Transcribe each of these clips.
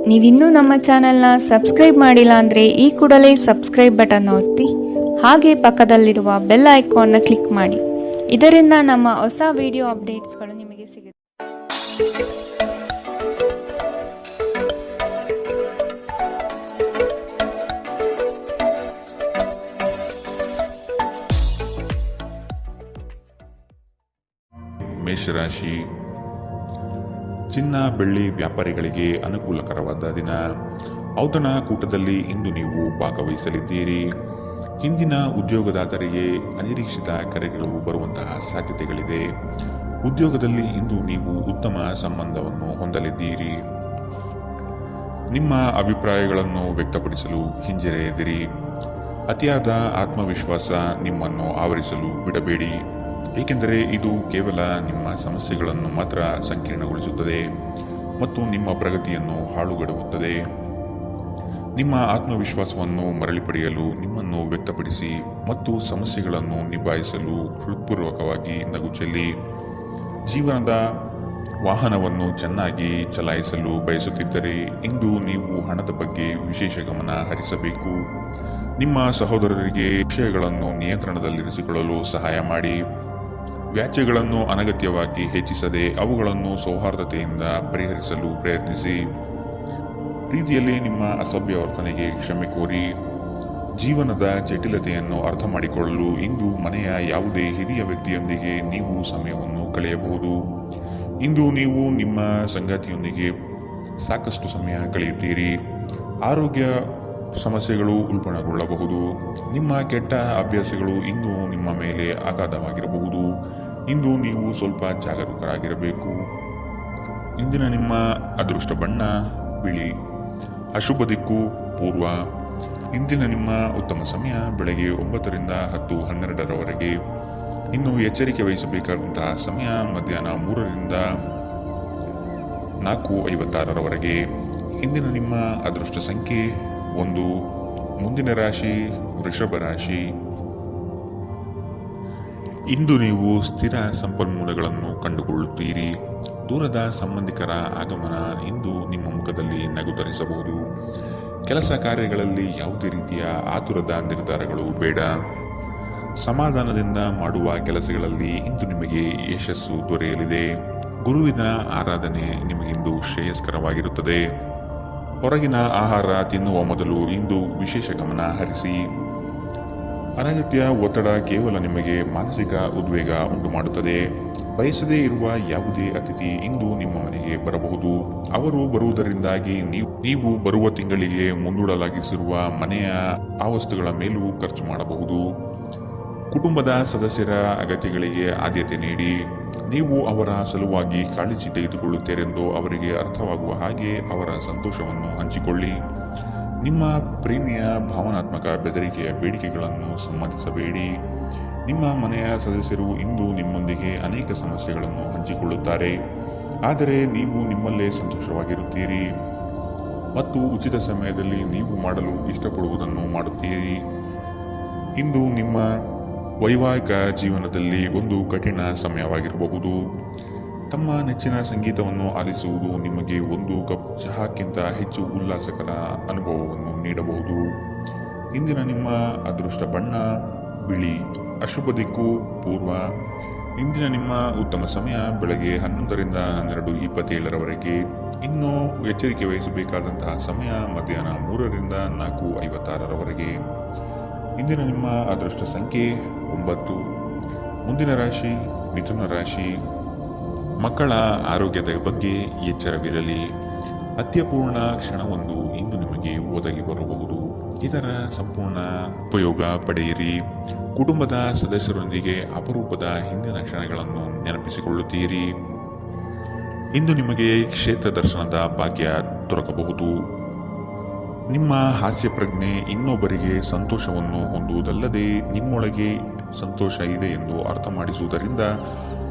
ನೀವಿನ್ನೂ ನಮ್ಮ ಚಾನೆಲ್ನ ಸಬ್ಸ್ಕ್ರೈಬ್ ಮಾಡಿಲ್ಲ ಅಂದರೆ ಈ ಕೂಡಲೇ ಸಬ್ಸ್ಕ್ರೈಬ್ ಬಟನ್ ಒತ್ತಿ ಹಾಗೆ ಪಕ್ಕದಲ್ಲಿರುವ ಬೆಲ್ ಐಕಾನ್ನ ಕ್ಲಿಕ್ ಮಾಡಿ. ಇದರಿಂದ ನಮ್ಮ ಹೊಸ ವಿಡಿಯೋ ಅಪ್ಡೇಟ್ಸ್ಗಳು ನಿಮಗೆ ಸಿಗುತ್ತೆ. ಮೇಷರಾಶಿ, ಚಿನ್ನ ಬೆಳ್ಳಿ ವ್ಯಾಪಾರಿಗಳಿಗೆ ಅನುಕೂಲಕರವಾದ ದಿನ. ಔತಣಕೂಟದಲ್ಲಿ ಇಂದು ನೀವು ಭಾಗವಹಿಸಲಿದ್ದೀರಿ. ಹಿಂದಿನ ಉದ್ಯೋಗದಾತರಿಗೆ ಅನಿರೀಕ್ಷಿತ ಕರೆಗಳು ಬರುವಂತಹ ಸಾಧ್ಯತೆಗಳಿದೆ. ಉದ್ಯೋಗದಲ್ಲಿ ಇಂದು ನೀವು ಉತ್ತಮ ಸಂಬಂಧವನ್ನು ಹೊಂದಲಿದ್ದೀರಿ. ನಿಮ್ಮ ಅಭಿಪ್ರಾಯಗಳನ್ನು ವ್ಯಕ್ತಪಡಿಸಲು ಹಿಂಜರಿಯದಿರಿ. ಅತಿಯಾದ ಆತ್ಮವಿಶ್ವಾಸ ನಿಮ್ಮನ್ನು ಆವರಿಸಲು ಬಿಡಬೇಡಿ, ಏಕೆಂದರೆ ಇದು ಕೇವಲ ನಿಮ್ಮ ಸಮಸ್ಯೆಗಳನ್ನು ಮಾತ್ರ ಸಂಕೀರ್ಣಗೊಳಿಸುತ್ತದೆ ಮತ್ತು ನಿಮ್ಮ ಪ್ರಗತಿಯನ್ನು ಹಾಳುಗೆಡವುತ್ತದೆ. ನಿಮ್ಮ ಆತ್ಮವಿಶ್ವಾಸವನ್ನು ಮರಳಿ ಪಡೆಯಲು ನಿಮ್ಮನ್ನು ವ್ಯಕ್ತಪಡಿಸಿ ಮತ್ತು ಸಮಸ್ಯೆಗಳನ್ನು ನಿಭಾಯಿಸಲು ಹೃತ್ಪೂರ್ವಕವಾಗಿ ನಗು ಚೆಲ್ಲಿ. ಜೀವನದ ವಾಹನವನ್ನು ಚೆನ್ನಾಗಿ ಚಲಾಯಿಸಲು ಬಯಸುತ್ತಿದ್ದರೆ ಇಂದು ನೀವು ಹಣದ ಬಗ್ಗೆ ವಿಶೇಷ ಗಮನ ಹರಿಸಬೇಕು. ನಿಮ್ಮ ಸಹೋದರರಿಗೆ ವಿಷಯಗಳನ್ನು ನಿಯಂತ್ರಣದಲ್ಲಿರಿಸಿಕೊಳ್ಳಲು ಸಹಾಯ ಮಾಡಿ. ವ್ಯಾಜ್ಯಗಳನ್ನು ಅನಗತ್ಯವಾಗಿ ಹೆಚ್ಚಿಸದೆ ಅವುಗಳನ್ನು ಸೌಹಾರ್ದತೆಯಿಂದ ಪರಿಹರಿಸಲು ಪ್ರಯತ್ನಿಸಿ. ಪ್ರೀತಿಯಲ್ಲಿ ನಿಮ್ಮ ಅಸಭ್ಯ ವರ್ತನೆಗೆ ಕ್ಷಮೆ ಕೋರಿ. ಜೀವನದ ಜಟಿಲತೆಯನ್ನು ಅರ್ಥ ಮಾಡಿಕೊಳ್ಳಲು ಇಂದು ಮನೆಯ ಯಾವುದೇ ಹಿರಿಯ ವ್ಯಕ್ತಿಯೊಂದಿಗೆ ನೀವು ಸಮಯವನ್ನು ಕಳೆಯಬಹುದು. ಇಂದು ನೀವು ನಿಮ್ಮ ಸಂಗಾತಿಯೊಂದಿಗೆ ಸಾಕಷ್ಟು ಸಮಯ ಕಳೆಯುತ್ತೀರಿ. ಆರೋಗ್ಯ ಸಮಸ್ಯೆಗಳು ಉಲ್ಬಣಗೊಳ್ಳಬಹುದು. ನಿಮ್ಮ ಕೆಟ್ಟ ಅಭ್ಯಾಸಗಳು ಇಂದು ನಿಮ್ಮ ಮೇಲೆ ಆಘಾತವಾಗಿರಬಹುದು. ಇಂದು ನೀವು ಸ್ವಲ್ಪ ಜಾಗರೂಕರಾಗಿರಬೇಕು. ಇಂದಿನ ನಿಮ್ಮ ಅದೃಷ್ಟ ಬಣ್ಣ ಬಿಳಿ. ಅಶುಭ ದಿಕ್ಕು ಪೂರ್ವ. ಇಂದಿನ ನಿಮ್ಮ ಉತ್ತಮ ಸಮಯ ಬೆಳಗ್ಗೆ 9 ರಿಂದ 10:12 ಇನ್ನು ಎಚ್ಚರಿಕೆ ವಹಿಸಬೇಕಾದಂತಹ ಸಮಯ ಮಧ್ಯಾಹ್ನ 3 ರಿಂದ 4:56 ಇಂದಿನ ನಿಮ್ಮ ಅದೃಷ್ಟ ಸಂಖ್ಯೆ 1. ಮುಂದಿನ ರಾಶಿ ವೃಷಭ ರಾಶಿ. ಇಂದು ನೀವು ಸ್ಥಿರ ಸಂಪನ್ಮೂಲಗಳನ್ನು ಕಂಡುಕೊಳ್ಳುತ್ತೀರಿ. ದೂರದ ಸಂಬಂಧಿಕರ ಆಗಮನ ಇಂದು ನಿಮ್ಮ ಮುಖದಲ್ಲಿ ನಗು ತರಿಸಬಹುದು. ಕೆಲಸ ಕಾರ್ಯಗಳಲ್ಲಿ ಯಾವುದೇ ರೀತಿಯ ಆತುರದ ನಿರ್ಧಾರಗಳು ಬೇಡ. ಸಮಾಧಾನದಿಂದ ಮಾಡುವ ಕೆಲಸಗಳಲ್ಲಿ ಇಂದು ನಿಮಗೆ ಯಶಸ್ಸು ದೊರೆಯಲಿದೆ. ಗುರುವಿನ ಆರಾಧನೆ ನಿಮಗಿಂದು ಶ್ರೇಯಸ್ಕರವಾಗಿರುತ್ತದೆ. ಹೊರಗಿನ ಆಹಾರ ತಿನ್ನುವ ಮೊದಲು ಇಂದು ವಿಶೇಷ ಗಮನ ಹರಿಸಿ. ಅನಗತ್ಯ ಒತ್ತಡ ಕೇವಲ ನಿಮಗೆ ಮಾನಸಿಕ ಉದ್ವೇಗ ಉಂಟು ಮಾಡುತ್ತದೆ. ಬಯಸದೇ ಇರುವ ಯಾವುದೇ ಅತಿಥಿ ಇಂದು ನಿಮ್ಮ ಮನೆಗೆ ಬರಬಹುದು. ಅವರು ಬರುವುದರಿಂದಾಗಿ ನೀವು ಬರುವ ತಿಂಗಳಿಗೆ ಮುಂದೂಡಲಾಗಿಸಿರುವ ಮನೆಯ ಆ ವಸ್ತುಗಳ ಮೇಲೂ ಖರ್ಚು ಮಾಡಬಹುದು. ಕುಟುಂಬದ ಸದಸ್ಯರ ಅಗತ್ಯಗಳಿಗೆ ಆದ್ಯತೆ ನೀಡಿ. ನೀವು ಅವರ ಸಲುವಾಗಿ ಕಾಳಜಿ ತೆಗೆದುಕೊಳ್ಳುತ್ತೀರೆಂದು ಅವರಿಗೆ ಅರ್ಥವಾಗುವ ಹಾಗೆ ಅವರ ಸಂತೋಷವನ್ನು ಹಂಚಿಕೊಳ್ಳಿ. ನಿಮ್ಮ ಪ್ರೇಮಿಯ ಭಾವನಾತ್ಮಕ ಬೆದರಿಕೆಯ ಬೇಡಿಕೆಗಳನ್ನು ಸಮ್ಮತಿಸಬೇಡಿ. ನಿಮ್ಮ ಮನೆಯ ಸದಸ್ಯರು ಇಂದು ನಿಮ್ಮೊಂದಿಗೆ ಅನೇಕ ಸಮಸ್ಯೆಗಳನ್ನು ಹಂಚಿಕೊಳ್ಳುತ್ತಾರೆ, ಆದರೆ ನೀವು ನಿಮ್ಮಲ್ಲೇ ಸಂತೋಷವಾಗಿರುತ್ತೀರಿ ಮತ್ತು ಉಚಿತ ಸಮಯದಲ್ಲಿ ನೀವು ಮಾಡಲು ಇಷ್ಟಪಡುವುದನ್ನು ಮಾಡುತ್ತೀರಿ. ಇಂದು ನಿಮ್ಮ ವೈವಾಹಿಕ ಜೀವನದಲ್ಲಿ ಒಂದು ಕಠಿಣ ಸಮಯವಾಗಿರಬಹುದು. ತಮ್ಮ ನೆಚ್ಚಿನ ಸಂಗೀತವನ್ನು ಆಲಿಸುವುದು ನಿಮಗೆ ಒಂದು ಕಪ್ ಚಹಾಕ್ಕಿಂತ ಹೆಚ್ಚು ಉಲ್ಲಾಸಕರ ಅನುಭವವನ್ನು ನೀಡಬಹುದು. ಇಂದಿನ ನಿಮ್ಮ ಅದೃಷ್ಟ ಬಣ್ಣ ಬಿಳಿ. ಅಶುಭ ದಿಕ್ಕು ಪೂರ್ವ. ಇಂದಿನ ನಿಮ್ಮ ಉತ್ತಮ ಸಮಯ ಬೆಳಗ್ಗೆ 11 ರಿಂದ 12:27 ಇನ್ನು ಎಚ್ಚರಿಕೆ ವಹಿಸಬೇಕಾದಂತಹ ಸಮಯ ಮಧ್ಯಾಹ್ನ 3 ರಿಂದ 4:56 ಇಂದಿನ ನಿಮ್ಮ ಅದೃಷ್ಟ ಸಂಖ್ಯೆ 9. ಮುಂದಿನ ರಾಶಿ ಮಿಥುನ ರಾಶಿ. ಮಕ್ಕಳ ಆರೋಗ್ಯದ ಬಗ್ಗೆ ಎಚ್ಚರವಿರಲಿ. ಅತ್ಯಪೂರ್ಣ ಕ್ಷಣವೊಂದು ಇಂದು ನಿಮಗೆ ಒದಗಿ ಬರಬಹುದು. ಇದರ ಸಂಪೂರ್ಣ ಉಪಯೋಗ ಪಡೆಯಿರಿ. ಕುಟುಂಬದ ಸದಸ್ಯರೊಂದಿಗೆ ಅಪರೂಪದ ಹಿಂದಿನ ಕ್ಷಣಗಳನ್ನು ನೆನಪಿಸಿಕೊಳ್ಳುತ್ತೀರಿ. ಇಂದು ನಿಮಗೆ ಕ್ಷೇತ್ರ ದರ್ಶನದ ಭಾಗ್ಯ ದೊರಕಬಹುದು. ನಿಮ್ಮ ಹಾಸ್ಯ ಪ್ರಜ್ಞೆ ಇನ್ನೊಬ್ಬರಿಗೆ ಸಂತೋಷವನ್ನು ಹೊಂದುವುದಲ್ಲದೆ ನಿಮ್ಮೊಳಗೆ ಸಂತೋಷ ಇದೆ ಎಂದು ಅರ್ಥ ಮಾಡಿಸುವುದರಿಂದ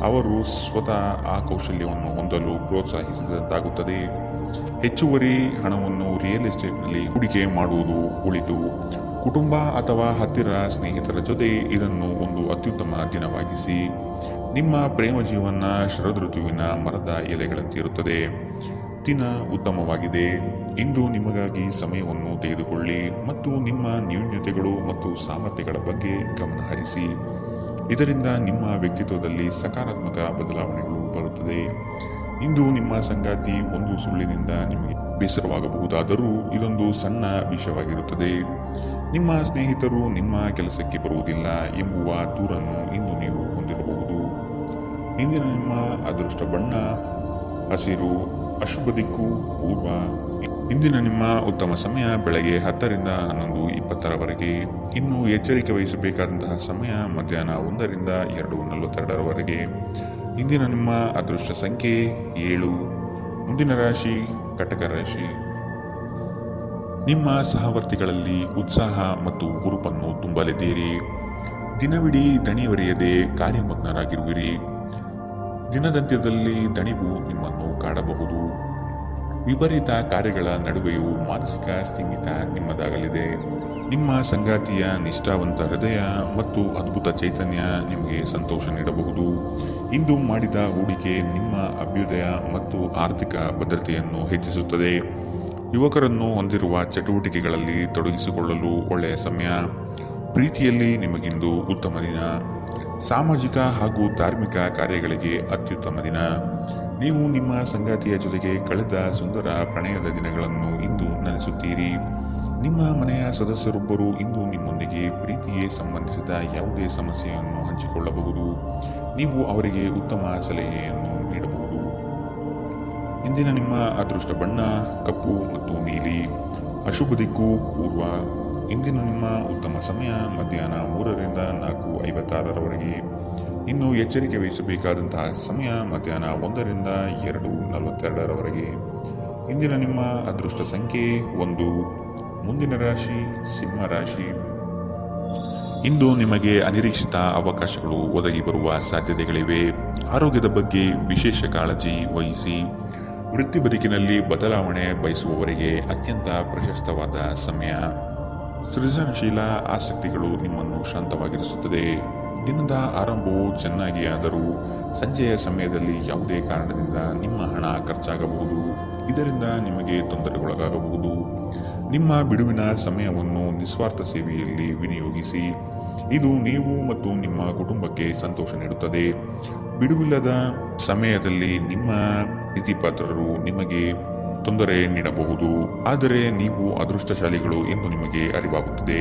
ಅವರು ಸ್ವತಃ ಆ ಕೌಶಲ್ಯವನ್ನು ಹೊಂದಲು ಪ್ರೋತ್ಸಾಹಿಸಿದಂತಾಗುತ್ತದೆ. ಹೆಚ್ಚುವರಿ ಹಣವನ್ನು ರಿಯಲ್ ಎಸ್ಟೇಟ್ನಲ್ಲಿ ಹೂಡಿಕೆ ಮಾಡುವುದು ಒಳಿತು. ಕುಟುಂಬ ಅಥವಾ ಹತ್ತಿರ ಸ್ನೇಹಿತರ ಜೊತೆ ಇದನ್ನು ಒಂದು ಅತ್ಯುತ್ತಮ ದಿನವಾಗಿಸಿ. ನಿಮ್ಮ ಪ್ರೇಮ ಜೀವನ ಶರದೃತುವಿನ ಮರದ ಎಲೆಗಳಂತಿರುತ್ತದೆ. ದಿನ ಉತ್ತಮವಾಗಿದೆ. ಇಂದು ನಿಮಗಾಗಿ ಸಮಯವನ್ನು ತೆಗೆದುಕೊಳ್ಳಿ ಮತ್ತು ನಿಮ್ಮ ನ್ಯೂನತೆಗಳು ಮತ್ತು ಸಾಮರ್ಥ್ಯಗಳ ಬಗ್ಗೆ ಗಮನ ಹರಿಸಿ. ಇದರಿಂದ ನಿಮ್ಮ ವ್ಯಕ್ತಿತ್ವದಲ್ಲಿ ಸಕಾರಾತ್ಮಕ ಬದಲಾವಣೆಗಳು ಬರುತ್ತದೆ. ಇಂದು ನಿಮ್ಮ ಸಂಗಾತಿ ಒಂದು ಸುಳ್ಳಿನಿಂದ ನಿಮಗೆ ಬೇಸರವಾಗಬಹುದಾದರೂ ಇದೊಂದು ಸಣ್ಣ ವಿಷಯವಾಗಿರುತ್ತದೆ. ನಿಮ್ಮ ಸ್ನೇಹಿತರು ನಿಮ್ಮ ಕೆಲಸಕ್ಕೆ ಬರುವುದಿಲ್ಲ ಎಂಬುವ ದೂರನ್ನು ಇಂದು ನೀವು ಹೊಂದಿರಬಹುದು. ಇಂದಿನ ನಿಮ್ಮ ಅದೃಷ್ಟ ಬಣ್ಣ ಹಸಿರು, ಅಶುಭ ದಿಕ್ಕು ಪೂರ್ವ. ಇಂದಿನ ನಿಮ್ಮ ಉತ್ತಮ ಸಮಯ ಬೆಳಗ್ಗೆ 10 ರಿಂದ 11:20 ಇನ್ನು ಎಚ್ಚರಿಕೆ ವಹಿಸಬೇಕಾದಂತಹ ಸಮಯ ಮಧ್ಯಾಹ್ನ 1 ರಿಂದ 2:42 ಇಂದಿನ ನಿಮ್ಮ ಅದೃಷ್ಟ ಸಂಖ್ಯೆ 7. ಮುಂದಿನ ರಾಶಿ ಕಟಕ ರಾಶಿ. ನಿಮ್ಮ ಸಹವರ್ತಿಗಳಲ್ಲಿ ಉತ್ಸಾಹ ಮತ್ತು ಹುರುಪನ್ನು ತುಂಬಲಿದ್ದೀರಿ. ದಿನವಿಡೀ ದಣಿವರಿಯದೆ ಕಾರ್ಯಮಗ್ನರಾಗಿರುವಿರಿ. ದಿನದಂತ್ಯದಲ್ಲಿ ದಣಿವು ನಿಮ್ಮನ್ನು ಕಾಡಬಹುದು. ವಿಪರೀತ ಕಾರ್ಯಗಳ ನಡುವೆಯೂ ಮಾನಸಿಕ ಸ್ಥಿಮಿತ ನಿಮ್ಮದಾಗಲಿದೆ. ನಿಮ್ಮ ಸಂಗಾತಿಯ ನಿಷ್ಠಾವಂತ ಹೃದಯ ಮತ್ತು ಅದ್ಭುತ ಚೈತನ್ಯ ನಿಮಗೆ ಸಂತೋಷ ನೀಡಬಹುದು. ಇಂದು ಮಾಡಿದ ಹೂಡಿಕೆ ನಿಮ್ಮ ಅಭ್ಯುದಯ ಮತ್ತು ಆರ್ಥಿಕ ಭದ್ರತೆಯನ್ನು ಹೆಚ್ಚಿಸುತ್ತದೆ. ಯುವಕರನ್ನು ಹೊಂದಿರುವ ಚಟುವಟಿಕೆಗಳಲ್ಲಿ ತೊಡಗಿಸಿಕೊಳ್ಳಲು ಒಳ್ಳೆಯ ಸಮಯ. ಪ್ರೀತಿಯಲ್ಲಿ ನಿಮಗಿಂದು ಉತ್ತಮ ದಿನ. ಸಾಮಾಜಿಕ ಹಾಗೂ ಧಾರ್ಮಿಕ ಕಾರ್ಯಗಳಿಗೆ ಅತ್ಯುತ್ತಮ ದಿನ. ನೀವು ನಿಮ್ಮ ಸಂಗಾತಿಯ ಜೊತೆಗೆ ಕಳೆದ ಸುಂದರ ಪ್ರಣಯದ ದಿನಗಳನ್ನು ಇಂದು ನೆನೆಸುತ್ತೀರಿ. ನಿಮ್ಮ ಮನೆಯ ಸದಸ್ಯರೊಬ್ಬರು ಇಂದು ನಿಮ್ಮೊಂದಿಗೆ ಪ್ರೀತಿಗೆ ಸಂಬಂಧಿಸಿದ ಯಾವುದೇ ಸಮಸ್ಯೆಯನ್ನು ಹಂಚಿಕೊಳ್ಳಬಹುದು. ನೀವು ಅವರಿಗೆ ಉತ್ತಮ ಸಲಹೆಯನ್ನು ನೀಡಬಹುದು. ಇಂದಿನ ನಿಮ್ಮ ಅದೃಷ್ಟ ಬಣ್ಣ ಕಪ್ಪು ಮತ್ತು ನೀಲಿ, ಅಶುಭ ದಿಕ್ಕು ಪೂರ್ವ. ಇಂದಿನ ನಿಮ್ಮ ಉತ್ತಮ ಸಮಯ ಮಧ್ಯಾಹ್ನ 3 ರಿಂದ 4:56 ಇನ್ನು ಎಚ್ಚರಿಕೆ ವಹಿಸಬೇಕಾದಂತಹ ಸಮಯ ಮಧ್ಯಾಹ್ನ 1 ರಿಂದ 2:42 ಇಂದಿನ ನಿಮ್ಮ ಅದೃಷ್ಟ ಸಂಖ್ಯೆ 1. ಮುಂದಿನ ರಾಶಿ ಸಿಂಹ ರಾಶಿ. ಇಂದು ನಿಮಗೆ ಅನಿರೀಕ್ಷಿತ ಅವಕಾಶಗಳು ಒದಗಿ ಬರುವ ಸಾಧ್ಯತೆಗಳಿವೆ. ಆರೋಗ್ಯದ ಬಗ್ಗೆ ವಿಶೇಷ ಕಾಳಜಿ ವಹಿಸಿ. ವೃತ್ತಿ ಬದುಕಿನಲ್ಲಿ ಬದಲಾವಣೆ ಬಯಸುವವರಿಗೆ ಅತ್ಯಂತ ಪ್ರಶಸ್ತವಾದ ಸಮಯ. ಸೃಜನಶೀಲ ಆಸಕ್ತಿಗಳು ನಿಮ್ಮನ್ನು ಶಾಂತವಾಗಿರಿಸುತ್ತದೆ. ದಿನದ ಆರಂಭವು ಚೆನ್ನಾಗಿ ಆದರೂ ಸಂಜೆಯ ಸಮಯದಲ್ಲಿ ಯಾವುದೇ ಕಾರಣದಿಂದ ನಿಮ್ಮ ಹಣ ಖರ್ಚಾಗಬಹುದು. ಇದರಿಂದ ನಿಮಗೆ ತೊಂದರೆಗೊಳಗಾಗಬಹುದು. ನಿಮ್ಮ ಬಿಡುವಿನ ಸಮಯವನ್ನು ನಿಸ್ವಾರ್ಥ ಸೇವೆಯಲ್ಲಿ ವಿನಿಯೋಗಿಸಿ. ಇದು ನೀವು ಮತ್ತು ನಿಮ್ಮ ಕುಟುಂಬಕ್ಕೆ ಸಂತೋಷ ನೀಡುತ್ತದೆ. ಬಿಡುವಿಲ್ಲದ ಸಮಯದಲ್ಲಿ ನಿಮ್ಮ ಪ್ರೀತಿಪಾತ್ರರು ನಿಮಗೆ ತೊಂದರೆ ನೀಡಬಹುದು, ಆದರೆ ನೀವು ಅದೃಷ್ಟಶಾಲಿಗಳು ಎಂದು ನಿಮಗೆ ಅರಿವಾಗುತ್ತದೆ.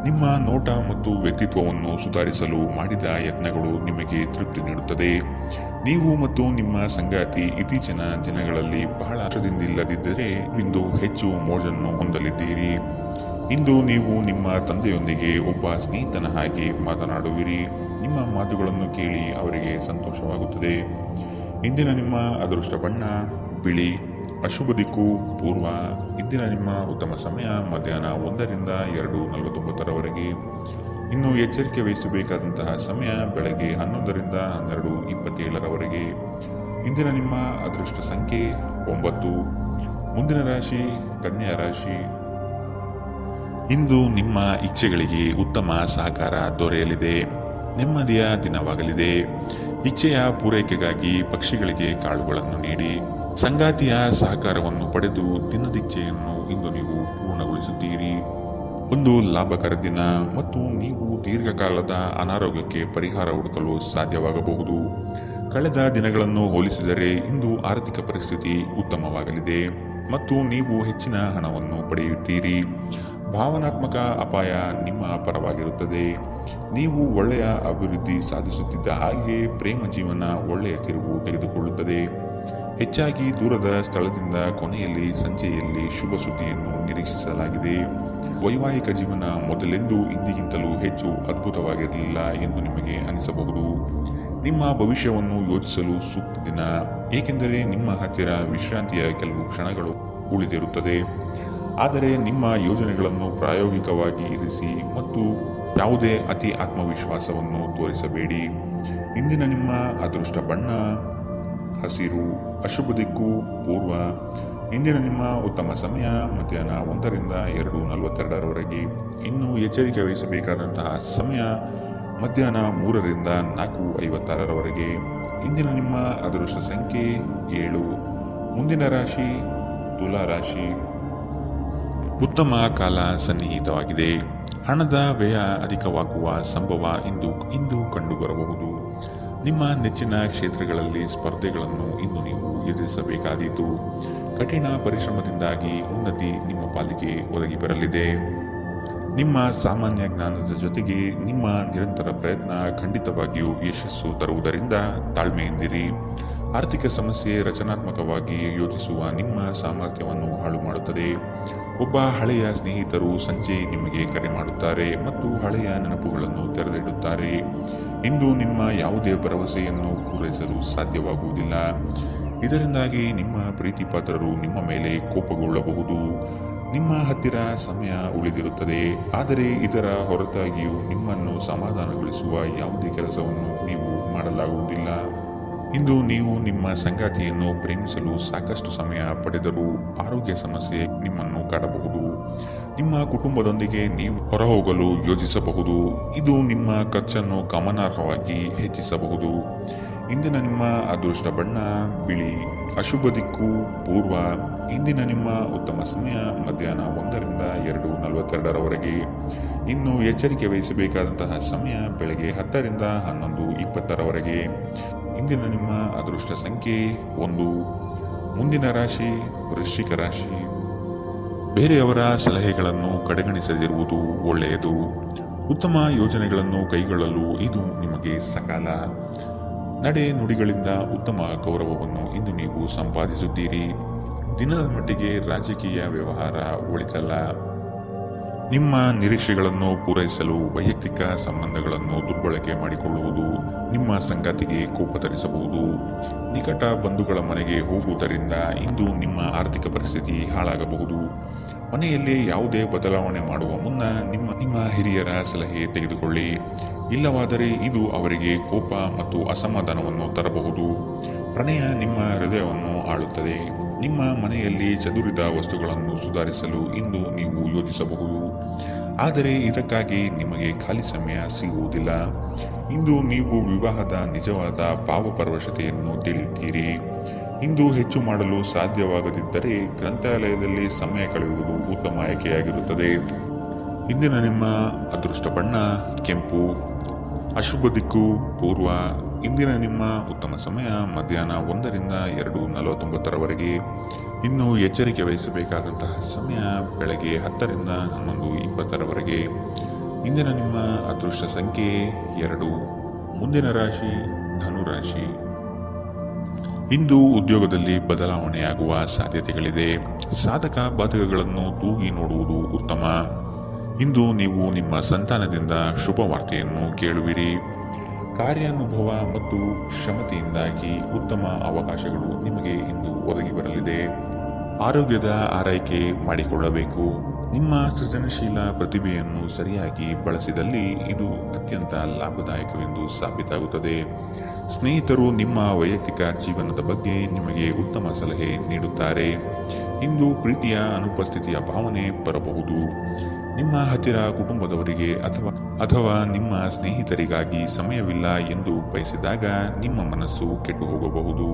ನಿಮ್ಮ ನೋಟ ಮತ್ತು ವ್ಯಕ್ತಿತ್ವವನ್ನು ಸುಧಾರಿಸಲು ಮಾಡಿದ ಯತ್ನಗಳು ನಿಮಗೆ ತೃಪ್ತಿ ನೀಡುತ್ತದೆ. ನೀವು ಮತ್ತು ನಿಮ್ಮ ಸಂಗಾತಿ ಇತ್ತೀಚಿನ ದಿನಗಳಲ್ಲಿ ಬಹಳ ಹರ್ಷದಿಂದಿಲ್ಲದಿದ್ದರೆ ಇಂದು ಹೆಚ್ಚು ಮೋಜನ್ನು ಹೊಂದಲಿದ್ದೀರಿ. ಇಂದು ನೀವು ನಿಮ್ಮ ತಂದೆಯೊಂದಿಗೆ ಒಬ್ಬ ಸ್ನೇಹಿತನ ಹಾಗೆ ಮಾತನಾಡುವಿರಿ. ನಿಮ್ಮ ಮಾತುಗಳನ್ನು ಕೇಳಿ ಅವರಿಗೆ ಸಂತೋಷವಾಗುತ್ತದೆ. ಇಂದಿನ ನಿಮ್ಮ ಅದೃಷ್ಟ ಬಣ್ಣ ಬಿಳಿ, ಅಶುಭ ದಿಕ್ಕು ಪೂರ್ವ. ಇಂದಿನ ನಿಮ್ಮ ಉತ್ತಮ ಸಮಯ ಮಧ್ಯಾಹ್ನ 1 ರಿಂದ 2:49 ಇನ್ನು ಎಚ್ಚರಿಕೆ ವಹಿಸಬೇಕಾದಂತಹ ಸಮಯ ಬೆಳಗ್ಗೆ 11 ರಿಂದ 12:27 ಇಂದಿನ ನಿಮ್ಮ ಅದೃಷ್ಟ ಸಂಖ್ಯೆ 9. ಮುಂದಿನ ರಾಶಿ ಕನ್ಯಾ ರಾಶಿ. ಇಂದು ನಿಮ್ಮ ಇಚ್ಛೆಗಳಿಗೆ ಉತ್ತಮ ಸಹಕಾರ ದೊರೆಯಲಿದೆ. ನೆಮ್ಮದಿಯ ದಿನವಾಗಲಿದೆ. ಇಚ್ಛೆಯ ಪೂರೈಕೆಗಾಗಿ ಪಕ್ಷಿಗಳಿಗೆ ಕಾಳುಗಳನ್ನು ನೀಡಿ. ಸಂಗಾತಿಯ ಸಹಕಾರವನ್ನು ಪಡೆದು ದಿನದಿಚ್ಛೆಯನ್ನು ಇಂದು ನೀವು ಪೂರ್ಣಗೊಳಿಸುತ್ತೀರಿ. ಒಂದು ಲಾಭಕರ ದಿನ ಮತ್ತು ನೀವು ದೀರ್ಘಕಾಲದ ಅನಾರೋಗ್ಯಕ್ಕೆ ಪರಿಹಾರ ಹುಡುಕಲು ಸಾಧ್ಯವಾಗಬಹುದು. ಕಳೆದ ದಿನಗಳನ್ನು ಹೋಲಿಸಿದರೆ ಇಂದು ಆರ್ಥಿಕ ಪರಿಸ್ಥಿತಿ ಉತ್ತಮವಾಗಲಿದೆ ಮತ್ತು ನೀವು ಹೆಚ್ಚಿನ ಹಣವನ್ನು ಪಡೆಯುತ್ತೀರಿ. ಭಾವನಾತ್ಮಕ ಅಪಾಯ ನಿಮ್ಮ ಪರವಾಗಿರುತ್ತದೆ. ನೀವು ಒಳ್ಳೆಯ ಅಭಿವೃದ್ಧಿ ಸಾಧಿಸುತ್ತಿದ್ದ ಹಾಗೆ ಪ್ರೇಮ ಜೀವನ ಒಳ್ಳೆಯ ತಿರುವು ತೆಗೆದುಕೊಳ್ಳುತ್ತದೆ. ಹೆಚ್ಚಾಗಿ ದೂರದ ಸ್ಥಳದಿಂದ ಕೊನೆಯಲ್ಲಿ ಸಂಜೆಯಲ್ಲಿ ಶುಭ ಸುದ್ದಿಯನ್ನು ನಿರೀಕ್ಷಿಸಲಾಗಿದೆ. ವೈವಾಹಿಕ ಜೀವನ ಮೊದಲೆಂದೂ ಇಂದಿಗಿಂತಲೂ ಹೆಚ್ಚು ಅದ್ಭುತವಾಗಿರಲಿಲ್ಲ ಎಂದು ನಿಮಗೆ ಅನಿಸಬಹುದು. ನಿಮ್ಮ ಭವಿಷ್ಯವನ್ನು ಯೋಚಿಸಲು ಸೂಕ್ತ ದಿನ, ಏಕೆಂದರೆ ನಿಮ್ಮ ಹತ್ತಿರ ವಿಶ್ರಾಂತಿಯ ಕೆಲವು ಕ್ಷಣಗಳು ಉಳಿದಿರುತ್ತದೆ. ಆದರೆ ನಿಮ್ಮ ಯೋಜನೆಗಳನ್ನು ಪ್ರಾಯೋಗಿಕವಾಗಿ ಇರಿಸಿ ಮತ್ತು ಯಾವುದೇ ಅತಿ ಆತ್ಮವಿಶ್ವಾಸವನ್ನು ತೋರಿಸಬೇಡಿ. ಇಂದಿನ ನಿಮ್ಮ ಅದೃಷ್ಟ ಬಣ್ಣ ಹಸಿರು, ಅಶುಭ ದಿಕ್ಕು ಪೂರ್ವ. ಇಂದಿನ ನಿಮ್ಮ ಉತ್ತಮ ಸಮಯ ಮಧ್ಯಾಹ್ನ 1 ರಿಂದ 2:42 ಇನ್ನು ಎಚ್ಚರಿಕೆ ವಹಿಸಬೇಕಾದಂತಹ ಸಮಯ ಮಧ್ಯಾಹ್ನ 3 ರಿಂದ 4:56 ಇಂದಿನ ನಿಮ್ಮ ಅದೃಷ್ಟ ಸಂಖ್ಯೆ 7. ಮುಂದಿನ ರಾಶಿ ತುಲಾ ರಾಶಿ. ಉತ್ತಮ ಕಾಲ ಸನ್ನಿಹಿತವಾಗಿದೆ. ಹಣದ ವ್ಯಯ ಅಧಿಕವಾಗುವ ಸಂಭವ ಇಂದು ಕಂಡುಬರಬಹುದು. ನಿಮ್ಮ ನೆಚ್ಚಿನ ಕ್ಷೇತ್ರಗಳಲ್ಲಿ ಸ್ಪರ್ಧೆಗಳನ್ನು ಇಂದು ನೀವು ಎದುರಿಸಬೇಕಾದೀತು. ಕಠಿಣ ಪರಿಶ್ರಮದಿಂದಾಗಿ ಉನ್ನತಿ ನಿಮ್ಮ ಪಾಲಿಗೆ ಒದಗಿ ಬರಲಿದೆ. ನಿಮ್ಮ ಸಾಮಾನ್ಯ ಜ್ಞಾನದ ಜೊತೆಗೆ ನಿಮ್ಮ ನಿರಂತರ ಪ್ರಯತ್ನ ಖಂಡಿತವಾಗಿಯೂ ಯಶಸ್ಸು ತರುವುದರಿಂದ ತಾಳ್ಮೆಯಿಂದಿರಿ. ಆರ್ಥಿಕ ಸಮಸ್ಯೆ ರಚನಾತ್ಮಕವಾಗಿ ಯೋಚಿಸುವ ನಿಮ್ಮ ಸಾಮರ್ಥ್ಯವನ್ನು ಹಾಳು ಮಾಡುತ್ತದೆ. ಒಬ್ಬ ಹಳೆಯ ಸ್ನೇಹಿತರು ಸಂಜೆ ನಿಮಗೆ ಕರೆ ಮಾಡುತ್ತಾರೆ ಮತ್ತು ಹಳೆಯ ನೆನಪುಗಳನ್ನು ತೆರೆದಿಡುತ್ತಾರೆ. ಇಂದು ನಿಮ್ಮ ಯಾವುದೇ ಭರವಸೆಯನ್ನು ಪೂರೈಸಲು ಸಾಧ್ಯವಾಗುವುದಿಲ್ಲ. ಇದರಿಂದಾಗಿ ನಿಮ್ಮ ಪ್ರೀತಿ ಪಾತ್ರರು ನಿಮ್ಮ ಮೇಲೆ ಕೋಪಗೊಳ್ಳಬಹುದು. ನಿಮ್ಮ ಹತ್ತಿರ ಸಮಯ ಉಳಿದಿರುತ್ತದೆ, ಆದರೆ ಇದರ ಹೊರತಾಗಿಯೂ ನಿಮ್ಮನ್ನು ಸಮಾಧಾನಗೊಳಿಸುವ ಯಾವುದೇ ಕೆಲಸವನ್ನು ನೀವು ಮಾಡಲಾಗುವುದಿಲ್ಲ. ಇಂದು ನೀವು ನಿಮ್ಮ ಸಂಗಾತಿಯನ್ನು ಪ್ರೇಮಿಸಲು ಸಾಕಷ್ಟು ಸಮಯ ಪಡೆದರೂ ಆರೋಗ್ಯ ಸಮಸ್ಯೆ ನಿಮ್ಮನ್ನು ಕಾಡಬಹುದು. ನಿಮ್ಮ ಕುಟುಂಬದೊಂದಿಗೆ ನೀವು ಹೊರಹೋಗಲು ಯೋಜಿಸಬಹುದು. ಇದು ನಿಮ್ಮ ಖರ್ಚನ್ನು ಗಮನಾರ್ಹವಾಗಿ ಹೆಚ್ಚಿಸಬಹುದು. ಇಂದಿನ ನಿಮ್ಮ ಅದೃಷ್ಟ ಬಣ್ಣ ಬಿಳಿ. ಅಶುಭ ದಿಕ್ಕು ಪೂರ್ವ. ಇಂದಿನ ನಿಮ್ಮ ಉತ್ತಮ ಸಮಯ ಮಧ್ಯಾಹ್ನ 1ರಿಂದ 2:42ರವರೆಗೆ. ಇನ್ನು ಎಚ್ಚರಿಕೆ ವಹಿಸಬೇಕಾದಂತಹ ಸಮಯ ಬೆಳಗ್ಗೆ 10ರಿಂದ 11:20ರವರೆಗೆ. ಇಂದಿನ ನಿಮ್ಮ ಅದೃಷ್ಟ ಸಂಖ್ಯೆ 1. ಮುಂದಿನ ರಾಶಿ ವೃಶ್ಚಿಕ ರಾಶಿ. ಬೇರೆಯವರ ಸಲಹೆಗಳನ್ನು ಕಡೆಗಣಿಸದಿರುವುದು ಒಳ್ಳೆಯದು. ಉತ್ತಮ ಯೋಜನೆಗಳನ್ನು ಕೈಗೊಳ್ಳಲು ಇದು ನಿಮಗೆ ಸಕಾಲ. ನಡೆ ನುಡಿಗಳಿಂದ ಉತ್ತಮ ಗೌರವವನ್ನು ಇಂದು ನೀವು ಸಂಪಾದಿಸುತ್ತೀರಿ. ದಿನದ ಮಟ್ಟಿಗೆ ರಾಜಕೀಯ ವ್ಯವಹಾರ ಒಳಿತಲ್ಲ. ನಿಮ್ಮ ನಿರೀಕ್ಷೆಗಳನ್ನು ಪೂರೈಸಲು ವೈಯಕ್ತಿಕ ಸಂಬಂಧಗಳನ್ನು ದುರ್ಬಳಕೆ ಮಾಡಿಕೊಳ್ಳುವುದು ನಿಮ್ಮ ಸಂಗಾತಿಗೆ ಕೋಪ ತರಿಸಬಹುದು. ನಿಕಟ ಬಂಧುಗಳ ಮನೆಗೆ ಹೋಗುವುದರಿಂದ ಇಂದು ನಿಮ್ಮ ಆರ್ಥಿಕ ಪರಿಸ್ಥಿತಿ ಹಾಳಾಗಬಹುದು. ಮನೆಯಲ್ಲಿ ಯಾವುದೇ ಬದಲಾವಣೆ ಮಾಡುವ ಮುನ್ನ ನಿಮ್ಮ ಹಿರಿಯರ ಸಲಹೆ ತೆಗೆದುಕೊಳ್ಳಿ. ಇಲ್ಲವಾದರೆ ಇದು ಅವರಿಗೆ ಕೋಪ ಮತ್ತು ಅಸಮಾಧಾನವನ್ನು ತರಬಹುದು. ಪ್ರಣಯ ನಿಮ್ಮ ಹೃದಯವನ್ನು ಆಳುತ್ತದೆ. ನಿಮ್ಮ ಮನೆಯಲ್ಲಿ ಚದುರಿದ ವಸ್ತುಗಳನ್ನು ಸುಧಾರಿಸಲು ಇಂದು ನೀವು ಯೋಜಿಸಬಹುದು, ಆದರೆ ಇದಕ್ಕಾಗಿ ನಿಮಗೆ ಖಾಲಿ ಸಮಯ ಸಿಗುವುದಿಲ್ಲ. ಇಂದು ನೀವು ವಿವಾಹದ ನಿಜವಾದ ಭಾವಪರವಶತೆಯನ್ನು ತಿಳಿಯುತ್ತೀರಿ. ಇಂದು ಹೆಚ್ಚು ಮಾಡಲು ಸಾಧ್ಯವಾಗದಿದ್ದರೆ ಗ್ರಂಥಾಲಯದಲ್ಲಿ ಸಮಯ ಕಳೆಯುವುದು ಉತ್ತಮ ಆಯ್ಕೆಯಾಗಿರುತ್ತದೆ. ಇಂದಿನ ನಿಮ್ಮ ಅದೃಷ್ಟ ಬಣ್ಣ ಕೆಂಪು. ಅಶುಭ ದಿಕ್ಕು ಪೂರ್ವ. ಇಂದಿನ ನಿಮ್ಮ ಉತ್ತಮ ಸಮಯ ಮಧ್ಯಾಹ್ನ 1ರಿಂದ 2:49ರವರೆಗೆ. ಇನ್ನು ಎಚ್ಚರಿಕೆ ವಹಿಸಬೇಕಾದಂತಹ ಸಮಯ ಬೆಳಗ್ಗೆ 10ರಿಂದ 11:20ರವರೆಗೆ. ಇಂದಿನ ನಿಮ್ಮ ಅದೃಷ್ಟ ಸಂಖ್ಯೆ 2. ಮುಂದಿನ ರಾಶಿ ಧನುರಾಶಿ. ಇಂದು ಉದ್ಯೋಗದಲ್ಲಿ ಬದಲಾವಣೆಯಾಗುವ ಸಾಧ್ಯತೆಗಳಿದೆ. ಸಾಧಕ ಬಾಧಕಗಳನ್ನು ತೂಗಿ ನೋಡುವುದು ಉತ್ತಮ. ಇಂದು ನೀವು ನಿಮ್ಮ ಸಂತಾನದಿಂದ ಶುಭ ವಾರ್ತೆಯನ್ನು ಕೇಳುವಿರಿ. ಕಾರ್ಯಾನುಭವ ಮತ್ತು ಕ್ಷಮತೆಯಿಂದಾಗಿ ಉತ್ತಮ ಅವಕಾಶಗಳು ನಿಮಗೆ ಇಂದು ಒದಗಿ ಬರಲಿದೆ. ಆರೋಗ್ಯದ ಆರೈಕೆ ಮಾಡಿಕೊಳ್ಳಬೇಕು. ನಿಮ್ಮ ಸೃಜನಶೀಲ ಪ್ರತಿಭೆಯನ್ನು ಸರಿಯಾಗಿ ಬಳಸಿದಲ್ಲಿ ಇದು ಅತ್ಯಂತ ಲಾಭದಾಯಕವೆಂದು ಸಾಬೀತಾಗುತ್ತದೆ. ಸ್ನೇಹಿತರು ನಿಮ್ಮ ವೈಯಕ್ತಿಕ ಜೀವನದ ಬಗ್ಗೆ ನಿಮಗೆ ಉತ್ತಮ ಸಲಹೆ ನೀಡುತ್ತಾರೆ. ಇಂದು ಪ್ರೀತಿಯ ಅನುಪಸ್ಥಿತಿಯ ಭಾವನೆ ಬರಬಹುದು. ನಿಮ್ಮ ಹತ್ತಿರ ಕುಟುಂಬದವರಿಗೆ ಅಥವಾ ನಿಮ್ಮ ಸ್ನೇಹಿತರಿಗಾಗಿ ಸಮಯವಿಲ್ಲ ಎಂದು ಬಯಸಿದಾಗ ನಿಮ್ಮ ಮನಸ್ಸು ಕೆಟ್ಟು ಹೋಗಬಹುದು.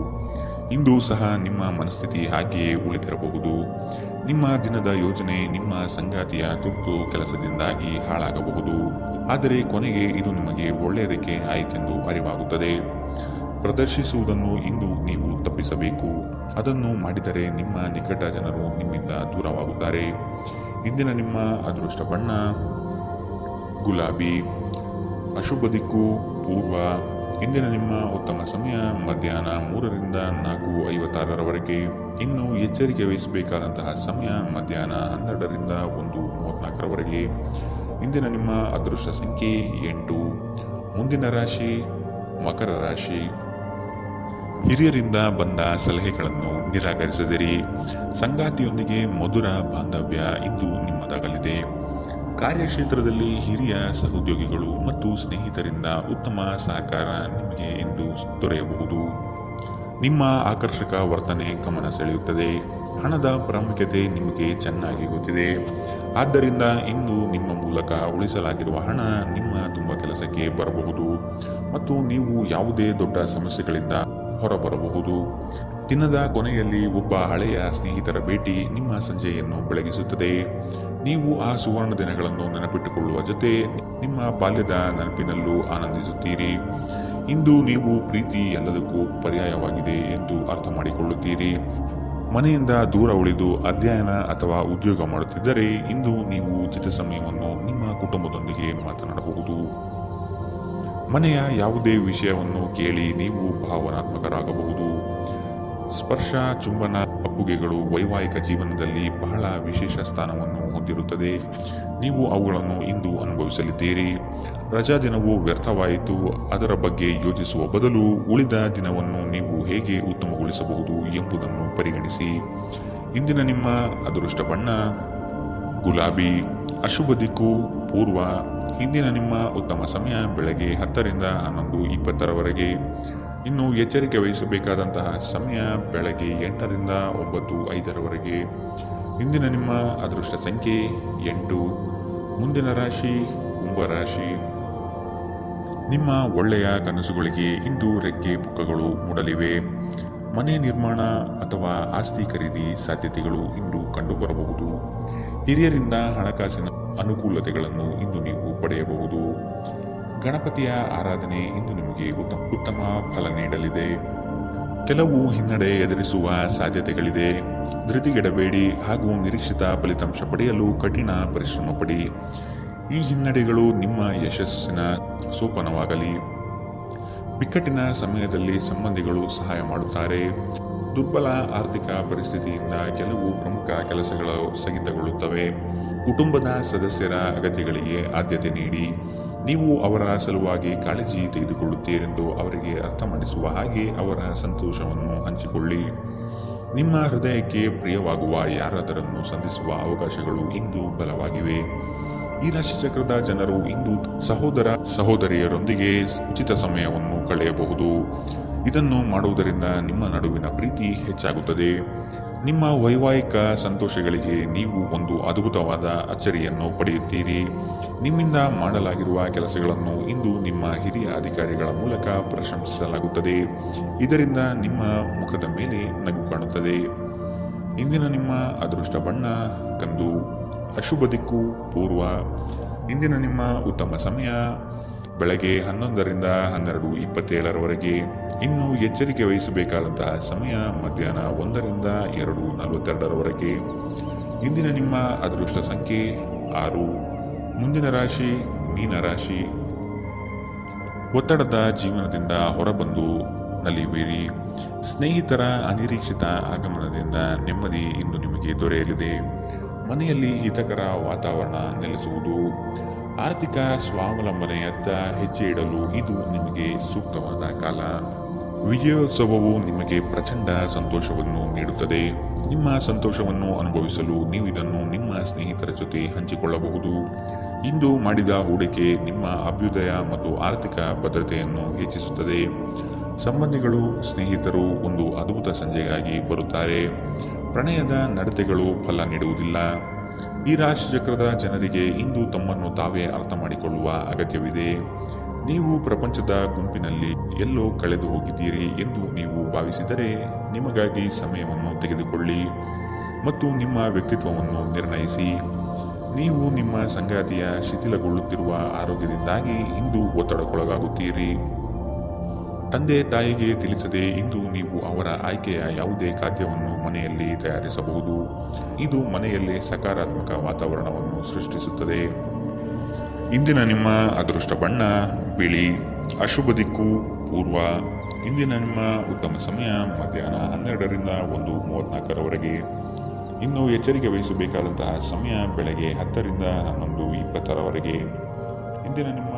ಇಂದು ಸಹ ನಿಮ್ಮ ಮನಸ್ಥಿತಿ ಹಾಗೆಯೇ ಉಳಿದಿರಬಹುದು. ನಿಮ್ಮ ದಿನದ ಯೋಜನೆ ನಿಮ್ಮ ಸಂಗಾತಿಯ ತುರ್ತು ಕೆಲಸದಿಂದಾಗಿ ಹಾಳಾಗಬಹುದು, ಆದರೆ ಕೊನೆಗೆ ಇದು ನಿಮಗೆ ಒಳ್ಳೆಯದಕ್ಕೆ ಆಯಿತೆಂದು ಅರಿವಾಗುತ್ತದೆ. ಪ್ರದರ್ಶಿಸುವುದನ್ನು ಇಂದು ನೀವು ತಪ್ಪಿಸಬೇಕು. ಅದನ್ನು ಮಾಡಿದರೆ ನಿಮ್ಮ ನಿಕಟ ಜನರು ನಿಮ್ಮಿಂದ ದೂರವಾಗುತ್ತಾರೆ. ಇಂದಿನ ನಿಮ್ಮ ಅದೃಷ್ಟ ಬಣ್ಣ ಗುಲಾಬಿ. ಅಶುಭ ದಿಕ್ಕು ಪೂರ್ವ. ಇಂದಿನ ನಿಮ್ಮ ಉತ್ತಮ ಸಮಯ ಮಧ್ಯಾಹ್ನ 3ರಿಂದ 4:56ರವರೆಗೆ. ಇನ್ನು ಎಚ್ಚರಿಕೆ ವಹಿಸಬೇಕಾದಂತಹ ಸಮಯ ಮಧ್ಯಾಹ್ನ 12ರಿಂದ 1:34ರವರೆಗೆ. ಇಂದಿನ ನಿಮ್ಮ ಅದೃಷ್ಟ ಸಂಖ್ಯೆ 8. ಮುಂದಿನ ರಾಶಿ ಮಕರ ರಾಶಿ. ಹಿರಿಯರಿಂದ ಬಂದ ಸಲಹೆಗಳನ್ನು ನಿರಾಕರಿಸದಿರಿ. ಸಂಗಾತಿಯೊಂದಿಗೆ ಮಧುರ ಬಾಂಧವ್ಯ ಇಂದು ನಿಮ್ಮದಾಗಲಿದೆ. ಕಾರ್ಯಕ್ಷೇತ್ರದಲ್ಲಿ ಹಿರಿಯ ಸಹೋದ್ಯೋಗಿಗಳು ಮತ್ತು ಸ್ನೇಹಿತರಿಂದ ಉತ್ತಮ ಸಹಕಾರ ನಿಮಗೆ ಇಂದು ದೊರೆಯಬಹುದು. ನಿಮ್ಮ ಆಕರ್ಷಕ ವರ್ತನೆ ಗಮನ ಸೆಳೆಯುತ್ತದೆ. ಹಣದ ಪ್ರಾಮುಖ್ಯತೆ ನಿಮಗೆ ಚೆನ್ನಾಗಿ ಗೊತ್ತಿದೆ. ಆದ್ದರಿಂದ ಇಂದು ನಿಮ್ಮ ಮೂಲಕ ಉಳಿಸಲಾಗಿರುವ ಹಣ ನಿಮ್ಮ ತುಂಬ ಕೆಲಸಕ್ಕೆ ಬರಬಹುದು ಮತ್ತು ನೀವು ಯಾವುದೇ ದೊಡ್ಡ ಸಮಸ್ಯೆಗಳಿಂದ ಹೊರಬರಬಹುದು. ದಿನದ ಕೊನೆಯಲ್ಲಿ ಒಬ್ಬ ಹಳೆಯ ಸ್ನೇಹಿತರ ಭೇಟಿ ನಿಮ್ಮ ಸಂಜೆಯನ್ನು ಬೆಳಗಿಸುತ್ತದೆ. ನೀವು ಆ ಸುವರ್ಣ ದಿನಗಳನ್ನು ನೆನಪಿಟ್ಟುಕೊಳ್ಳುವ ಜೊತೆ ನಿಮ್ಮ ಬಾಲ್ಯದ ನೆನಪಿನಲ್ಲೂ ಆನಂದಿಸುತ್ತೀರಿ. ಇಂದು ನೀವು ಪ್ರೀತಿ ಎಲ್ಲದಕ್ಕೂ ಪರ್ಯಾಯವಾಗಿದೆ ಎಂದು ಅರ್ಥ ಮಾಡಿಕೊಳ್ಳುತ್ತೀರಿ. ಮನೆಯಿಂದ ದೂರ ಉಳಿದು ಅಧ್ಯಯನ ಅಥವಾ ಉದ್ಯೋಗ ಮಾಡುತ್ತಿದ್ದರೆ ಇಂದು ನೀವು ಉಚಿತ ಸಮಯವನ್ನು ನಿಮ್ಮ ಕುಟುಂಬದೊಂದಿಗೆ ಮಾತನಾಡಬಹುದು. ಮನೆಯ ಯಾವುದೇ ವಿಷಯವನ್ನು ಕೇಳಿ ನೀವು ಭಾವನಾತ್ಮಕರಾಗಬಹುದು. ಸ್ಪರ್ಶ, ಚುಂಬನ, ಅಪ್ಪುಗೆಗಳು ವೈವಾಹಿಕ ಜೀವನದಲ್ಲಿ ಬಹಳ ವಿಶೇಷ ಸ್ಥಾನವನ್ನು ಹೊಂದಿರುತ್ತದೆ. ನೀವು ಅವುಗಳನ್ನು ಇಂದು ಅನುಭವಿಸಲಿದ್ದೀರಿ. ರಜಾ ದಿನವು ವ್ಯರ್ಥವಾಯಿತು ಅದರ ಬಗ್ಗೆ ಯೋಚಿಸುವ ಬದಲು ಉಳಿದ ದಿನವನ್ನು ನೀವು ಹೇಗೆ ಉತ್ತಮಗೊಳಿಸಬಹುದು ಎಂಬುದನ್ನು ಪರಿಗಣಿಸಿ. ಇಂದಿನ ನಿಮ್ಮ ಅದೃಷ್ಟ ಬಣ್ಣ ಗುಲಾಬಿ. ಅಶುಭ ದಿಕ್ಕು ಪೂರ್ವ. ಇಂದಿನ ನಿಮ್ಮ ಉತ್ತಮ ಸಮಯ ಬೆಳಗ್ಗೆ 10 ರಿಂದ 11:20 ಇನ್ನು ಎಚ್ಚರಿಕೆ ವಹಿಸಬೇಕಾದಂತಹ ಸಮಯ ಬೆಳಗ್ಗೆ 8 ರಿಂದ 9:05 ಇಂದಿನ ನಿಮ್ಮ ಅದೃಷ್ಟ ಸಂಖ್ಯೆ 8. ಮುಂದಿನ ರಾಶಿ ಕುಂಭರಾಶಿ. ನಿಮ್ಮ ಒಳ್ಳೆಯ ಕನಸುಗಳಿಗೆ ಇಂದು ರೆಕ್ಕೆ ಪುಕ್ಕಗಳು ಮೂಡಲಿವೆ. ಮನೆ ನಿರ್ಮಾಣ ಅಥವಾ ಆಸ್ತಿ ಖರೀದಿ ಸಾಧ್ಯತೆಗಳು ಇಂದು ಕಂಡುಬರಬಹುದು. ಹಿರಿಯರಿಂದ ಹಣಕಾಸಿನ ಅನುಕೂಲತೆಗಳನ್ನು ಇಂದು ನೀವು ಪಡೆಯಬಹುದು. ಗಣಪತಿಯ ಆರಾಧನೆ ಇಂದು ನಿಮಗೆ ಉತ್ತಮ ಫಲ ನೀಡಲಿದೆ. ಕೆಲವು ಹಿನ್ನಡೆ ಎದುರಿಸುವ ಸಾಧ್ಯತೆಗಳಿದೆ. ಧೃತಿಗೆಡಬೇಡಿ ಹಾಗೂ ನಿರೀಕ್ಷಿತ ಫಲಿತಾಂಶ ಪಡೆಯಲು ಕಠಿಣ ಪರಿಶ್ರಮ ಪಡಿ. ಈ ಹಿನ್ನಡೆಗಳು ನಿಮ್ಮ ಯಶಸ್ಸಿನ ಸೋಪಾನವಾಗಲಿ. ಬಿಕ್ಕಟ್ಟಿನ ಸಮಯದಲ್ಲಿ ಸಂಬಂಧಿಗಳು ಸಹಾಯ ಮಾಡುತ್ತಾರೆ. ದುರ್ಬಲ ಆರ್ಥಿಕ ಪರಿಸ್ಥಿತಿಯಿಂದ ಕೆಲವು ಪ್ರಮುಖ ಕೆಲಸಗಳು ಸ್ಥಗಿತಗೊಳ್ಳುತ್ತವೆ. ಕುಟುಂಬದ ಸದಸ್ಯರ ಅಗತ್ಯಗಳಿಗೆ ಆದ್ಯತೆ ನೀಡಿ. ನೀವು ಅವರ ಸಲುವಾಗಿ ಕಾಳಜಿ ತೆಗೆದುಕೊಳ್ಳುತ್ತೀರೆಂದು ಅವರಿಗೆ ಅರ್ಥ ಮಾಡಿಸುವ ಹಾಗೆ ಅವರ ಸಂತೋಷವನ್ನು ಹಂಚಿಕೊಳ್ಳಿ. ನಿಮ್ಮ ಹೃದಯಕ್ಕೆ ಪ್ರಿಯವಾಗುವ ಯಾರಾದರನ್ನು ಸಂಧಿಸುವ ಅವಕಾಶಗಳು ಇಂದು ಬಲವಾಗಿವೆ. ಈ ರಾಶಿಚಕ್ರದ ಜನರು ಇಂದು ಸಹೋದರ ಸಹೋದರಿಯರೊಂದಿಗೆ ಉಚಿತ ಸಮಯವನ್ನು ಕಳೆಯಬಹುದು. ಇದನ್ನು ಮಾಡುವುದರಿಂದ ನಿಮ್ಮ ನಡುವಿನ ಪ್ರೀತಿ ಹೆಚ್ಚಾಗುತ್ತದೆ. ನಿಮ್ಮ ವೈವಾಹಿಕ ಸಂತೋಷಗಳಿಗೆ ನೀವು ಒಂದು ಅದ್ಭುತವಾದ ಅಚ್ಚರಿಯನ್ನು ಪಡೆಯುತ್ತೀರಿ. ನಿಮ್ಮಿಂದ ಮಾಡಲಾಗಿರುವ ಕೆಲಸಗಳನ್ನು ಇಂದು ನಿಮ್ಮ ಹಿರಿಯ ಅಧಿಕಾರಿಗಳ ಮೂಲಕ ಪ್ರಶಂಸಿಸಲಾಗುತ್ತದೆ. ಇದರಿಂದ ನಿಮ್ಮ ಮುಖದ ಮೇಲೆ ನಗು ಕಾಣುತ್ತದೆ. ಇಂದಿನ ನಿಮ್ಮ ಅದೃಷ್ಟ ಬಣ್ಣ ಕಂದು. ಅಶುಭ ದಿಕ್ಕು ಪೂರ್ವ. ಇಂದಿನ ನಿಮ್ಮ ಉತ್ತಮ ಸಮಯ ಬೆಳಗ್ಗೆ 11 ರಿಂದ 12:27 ಇನ್ನು ಎಚ್ಚರಿಕೆ ವಹಿಸಬೇಕಾದಂತಹ ಸಮಯ ಮಧ್ಯಾಹ್ನ 1 ರಿಂದ 2:42 ಇಂದಿನ ನಿಮ್ಮ ಅದೃಷ್ಟ ಸಂಖ್ಯೆ 6. ಮುಂದಿನ ರಾಶಿ ಮೀನರಾಶಿ. ಒತ್ತಡದ ಜೀವನದಿಂದ ಹೊರಬಂದು ನಲಿಯುವಿರಿ. ಸ್ನೇಹಿತರ ಅನಿರೀಕ್ಷಿತ ಆಗಮನದಿಂದ ನೆಮ್ಮದಿ ಇಂದು ನಿಮಗೆ ದೊರೆಯಲಿದೆ. ಮನೆಯಲ್ಲಿ ಹಿತಕರ ವಾತಾವರಣ ನೆಲೆಸುವುದು. ಆರ್ಥಿಕ ಸ್ವಾವಲಂಬನೆಯತ್ತ ಹೆಜ್ಜೆ ಇಡಲು ಇದು ನಿಮಗೆ ಸೂಕ್ತವಾದ ಕಾಲ. ವಿಜಯೋತ್ಸವವು ನಿಮಗೆ ಪ್ರಚಂಡ ಸಂತೋಷವನ್ನು ನೀಡುತ್ತದೆ. ನಿಮ್ಮ ಸಂತೋಷವನ್ನು ಅನುಭವಿಸಲು ನೀವು ಇದನ್ನು ನಿಮ್ಮ ಸ್ನೇಹಿತರ ಜೊತೆ ಹಂಚಿಕೊಳ್ಳಬಹುದು. ಇಂದು ಮಾಡಿದ ಹೂಡಿಕೆ ನಿಮ್ಮ ಅಭ್ಯುದಯ ಮತ್ತು ಆರ್ಥಿಕ ಭದ್ರತೆಯನ್ನು ಹೆಚ್ಚಿಸುತ್ತದೆ. ಸಂಬಂಧಿಗಳು ಸ್ನೇಹಿತರು ಒಂದು ಅದ್ಭುತ ಸಂಜೆಗಾಗಿ ಬರುತ್ತಾರೆ. ಪ್ರಣಯದ ನಡತೆಗಳು ಫಲ ನೀಡುವುದಿಲ್ಲ. ಈ ರಾಶಿಚಕ್ರದ ಜನರಿಗೆ ಇಂದು ತಮ್ಮನ್ನು ತಾವೇ ಅರ್ಥ ಮಾಡಿಕೊಳ್ಳುವ ಅಗತ್ಯವಿದೆ. ನೀವು ಪ್ರಪಂಚದ ಗುಂಪಿನಲ್ಲಿ ಎಲ್ಲೋ ಕಳೆದು ಹೋಗಿದ್ದೀರಿ ಎಂದು ನೀವು ಭಾವಿಸಿದರೆ ನಿಮಗಾಗಿ ಸಮಯವನ್ನು ತೆಗೆದುಕೊಳ್ಳಿ ಮತ್ತು ನಿಮ್ಮ ವ್ಯಕ್ತಿತ್ವವನ್ನು ನಿರ್ಣಯಿಸಿ. ನೀವು ನಿಮ್ಮ ಸಂಗಾತಿಯ ಶಿಥಿಲಗೊಳ್ಳುತ್ತಿರುವ ಆರೋಗ್ಯದಿಂದಾಗಿ ಇಂದು ಒತ್ತಡಕ್ಕೊಳಗಾಗುತ್ತೀರಿ. ತಂದೆ ತಾಯಿಗೆ ತಿಳಿಸದೆ ಇಂದು ನೀವು ಅವರ ಆಯ್ಕೆಯ ಯಾವುದೇ ಖಾದ್ಯವನ್ನು ಮನೆಯಲ್ಲಿ ತಯಾರಿಸಬಹುದು. ಇದು ಮನೆಯಲ್ಲಿ ಸಕಾರಾತ್ಮಕ ವಾತಾವರಣವನ್ನು ಸೃಷ್ಟಿಸುತ್ತದೆ. ಇಂದಿನ ನಿಮ್ಮ ಅದೃಷ್ಟ ಬಣ್ಣ ಬಿಳಿ. ಅಶುಭ ದಿಕ್ಕು ಪೂರ್ವ. ಇಂದಿನ ನಿಮ್ಮ ಉತ್ತಮ ಸಮಯ ಮಧ್ಯಾಹ್ನ 12 ರಿಂದ 1:34 ಇನ್ನು ಎಚ್ಚರಿಕೆ ವಹಿಸಬೇಕಾದಂತಹ ಸಮಯ ಬೆಳಗ್ಗೆ 10 ರಿಂದ 11:20 ಇಂದಿನ ನಿಮ್ಮ